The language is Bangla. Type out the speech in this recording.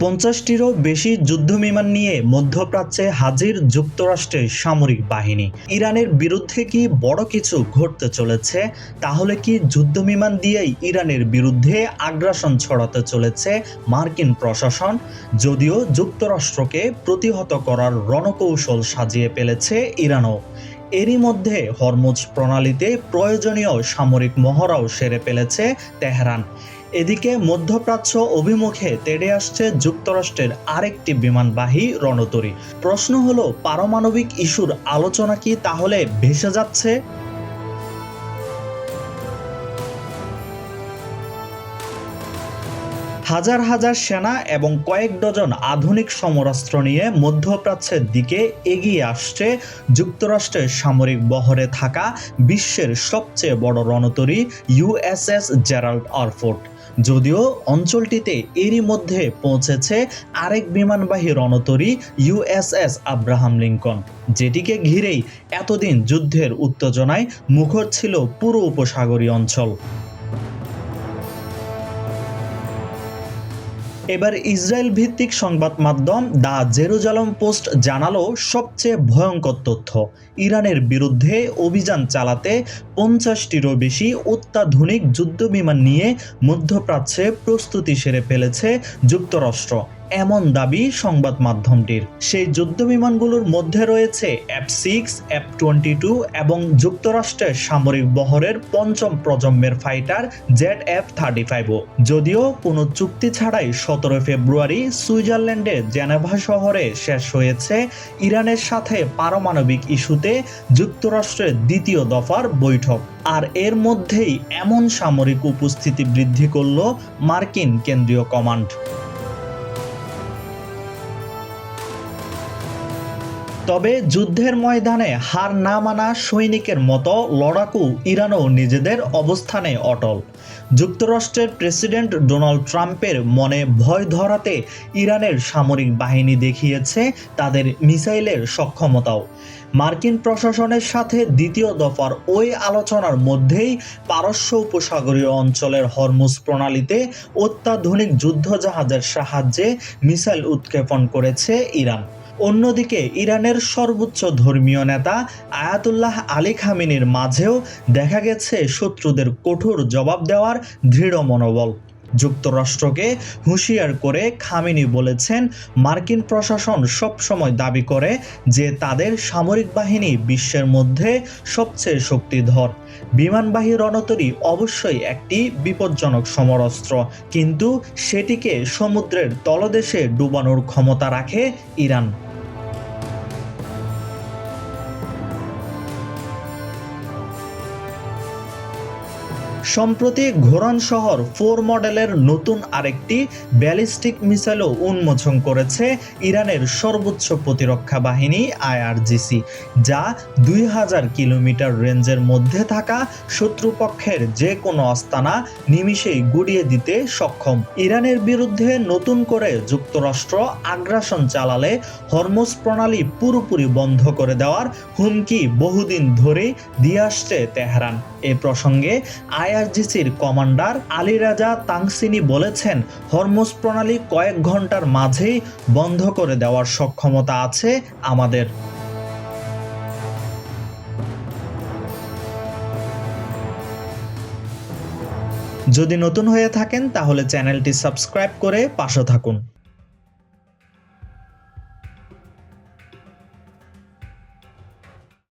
50টিরও বেশি যুদ্ধবিমান নিয়ে মধ্যপ্রাচ্যে হাজির যুক্তরাষ্ট্রের সামরিক বাহিনী। ইরানের বিরুদ্ধে কি বড় কিছু ঘটতে চলেছে? তাহলে কি যুদ্ধবিমান দিয়েই ইরানের বিরুদ্ধে আগ্রাসন ছড়াতে চলেছে মার্কিন প্রশাসন? যদিও যুক্তরাষ্ট্রকে প্রতিহত করার রণকৌশল সাজিয়ে ফেলেছে ইরানও। এরই মধ্যে হরমুজ প্রণালীতে প্রয়োজনীয় সামরিক মহড়াও সেরে ফেলেছে তেহরান। এদিকে মধ্যপ্রাচ্য অভিমুখে তেড়ে আসছে যুক্তরাষ্ট্রের আরেকটি বিমানবাহী রণতরী। প্রশ্ন হলো, পারমাণবিক ইস্যুর আলোচনা কি তাহলে ভেসে যাচ্ছে? হাজার হাজার সেনা এবং কয়েক ডজন আধুনিক সমরাস্ত্র নিয়ে মধ্যপ্রাচ্যের দিকে এগিয়ে আসছে যুক্তরাষ্ট্রের সামরিক বহরে থাকা বিশ্বের সবচেয়ে বড় রণতরী ইউএসএস জেরাল্ড আর ফোর্ড। যদিও অঞ্চলটিতে এরই মধ্যে পৌঁছেছে আরেক বিমানবাহী রণতরী ইউএসএস আব্রাহাম লিঙ্কন, যেটিকে ঘিরেই এতদিন যুদ্ধের উত্তেজনায় মুখর ছিল পুরো উপসাগরীয় অঞ্চল। এবার ইসরায়েল ভিত্তিক সংবাদ মাধ্যম দ্য জেরুজালেম পোস্ট জানালো সবচেয়ে ভয়ঙ্কর তথ্য। ইরানের বিরুদ্ধে অভিযান চালাতে 50টিরও বেশি অত্যাধুনিক যুদ্ধবিমান নিয়ে মধ্যপ্রাচ্যে প্রস্তুতি সেরে ফেলেছে যুক্তরাষ্ট্র, এমন দাবি সংবাদ মাধ্যমটির। সেই যুদ্ধবিমানগুলোর মধ্যে রয়েছে F-6, F-22 এবং যুক্তরাষ্ট্রের সামরিক বহরের পঞ্চম প্রজন্মের ফাইটার ZF-35ও। যদিও কোনো চুক্তি ছাড়াই 17 ফেব্রুয়ারি সুইজারল্যান্ডের জেনেভা শহরে শেষ হয়েছে ইরানের সাথে পারমাণবিক ইস্যুতে যুক্তরাষ্ট্রের দ্বিতীয় দফার বৈঠক। আর এর মধ্যেই এমন সামরিক উপস্থিতি বৃদ্ধি করল মার্কিন কেন্দ্রীয় কমান্ড। তবে যুদ্ধের ময়দানে হার না মানা সৈনিকের মতো লড়াকু ইরানও নিজেদের অবস্থানে অটল। যুক্তরাষ্ট্রের প্রেসিডেন্ট ডোনাল্ড ট্রাম্পের মনে ভয় ধরাতে ইরানের সামরিক বাহিনী দেখিয়েছে তাদের মিসাইলের সক্ষমতাও। মার্কিন প্রশাসনের সাথে দ্বিতীয় দফার ওই আলোচনার মধ্যেই পারস্য উপসাগরীয় অঞ্চলের হরমুজ প্রণালীতে অত্যাধুনিক যুদ্ধজাহাজের সাহায্যে মিসাইল উৎক্ষেপণ করেছে ইরান। অন্যদিকে ইরানের সর্বোচ্চ ধর্মীয় নেতা আয়াতুল্লাহ আলী খামেনির মাঝেও দেখা গেছে শত্রুদের কঠোর জবাব দেওয়ার দৃঢ় মনোবল। যুক্তরাষ্ট্রকে হুঁশিয়ার করে খামেনি বলেছেন, মার্কিন প্রশাসন সবসময় দাবি করে যে তাদের সামরিক বাহিনী বিশ্বের মধ্যে সবচেয়ে শক্তিধর। বিমানবাহী রণতরী অবশ্যই একটি বিপজ্জনক সমরাস্ত্র, কিন্তু সেটিকে সমুদ্রের তলদেশে ডুবানোর ক্ষমতা রাখে ইরান। সম্প্রতি ঘোরান শহর 4 মডেলের নতুন আরেকটি ব্যালিস্টিক মিসাইলও উন্মোচন করেছে ইরানের সর্বোচ্চ প্রতিরক্ষা বাহিনী IRGC, যা 2000 কিলোমিটার রেঞ্জের মধ্যে থাকা শত্রুপক্ষের যে কোনো আস্তানা নিমিষেই গুড়িয়ে দিতে সক্ষম। ইরানের বিরুদ্ধে নতুন করে যুক্তরাষ্ট্র আগ্রাসন চালালে হরমুজ প্রণালী পুরোপুরি বন্ধ করে দেওয়ার হুমকি বহুদিন ধরেই দিয়ে আসছে তেহরান। এ প্রসঙ্গে IRGCর কমান্ডার আলী রাজা তাংসিনি বলেছেন, হরমুজ প্রণালী কয়েক ঘন্টার মাঝেই বন্ধ করে দেওয়ার সক্ষমতা আছে আমাদের। যদি নতুন হয়ে থাকেন তাহলে চ্যানেলটি সাবস্ক্রাইব করে পাশে থাকুন।